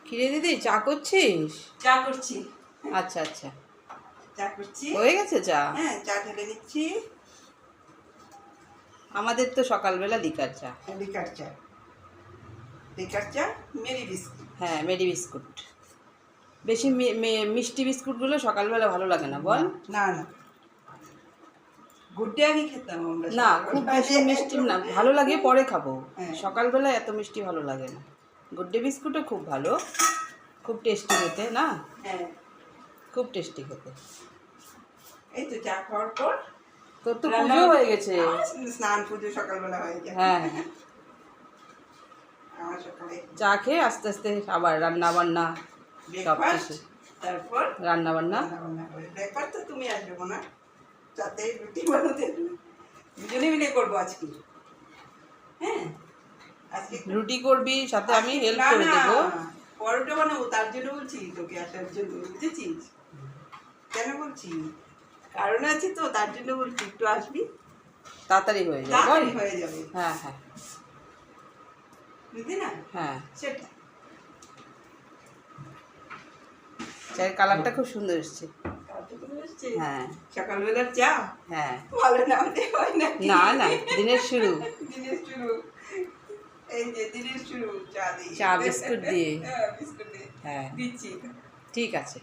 কিরে দিদি, চা করছিস? চা করছি। আচ্ছা আচ্ছা, চা করছি। হয়ে গেছে চা? হ্যাঁ, চা ঢেলে দিচ্ছি। আমাদের তো সকালবেলা লিকার চা। লিকার চা, লিকার চা, মেরি বিস্কুট। হ্যাঁ, মেরি বিস্কুট। বেশি মিষ্টি বিস্কুটগুলো সকালবেলা ভালো লাগে না, বল? না না, গুড ডে আগে খেতাম আমরা। না, খুব বেশি মিষ্টি না, ভালো লাগে পরে খাবো। হ্যাঁ। সকালবেলা এত মিষ্টি ভালো লাগে না। গুড ডে বিস্কুটও খুব ভালো, খুব টেস্টি খেতে, না? হ্যাঁ, খুব টেস্টি খেতে। এই তো চা খাওয়ার পর তোর তো পুজো হয়ে গেছে। স্নান পুজো সকালবেলা হয়ে যায়। হ্যাঁ, আমার সকালে চা খেয়ে আস্তে আস্তে আবার রান্না বান্না সব কিছু। তারপর রান্না বান্না ব্রেকফাস্ট তো তুমি আসবে না, সাথে রুটি বানাতে দুজনে মিলে করবো আজকে। হ্যাঁ, আজকে রুটি করবি, সাথে আমি হেল্প না করে না, দেবো। পরোটা বানাবো, তার জন্য বলছি তোকে আসার জন্য, বুঝেছিস? কেন বলছি, কারণ আছে তো, তার জন্য বলছি একটু আসবি, তাড়াতাড়ি হয়ে যাবে, বল? তাড়াতাড়ি হয়ে যাবে, হ্যাঁ হ্যাঁ বুঝলি না? হ্যাঁ, সেটা চায়ের কালারটা খুব সুন্দর এসছে। হ্যাঁ সকালবেলার চা হ্যাঁ, ভালো না হলে হয় না। না না, দিনের শুরু। দিনের শুরু, এই যে দিনের শুরু চা দিয়ে, চা বিস্কুট দিয়ে। হ্যাঁ, বিস্কুট দিয়ে হ্যাঁ, দিচ্ছি। ঠিক আছে।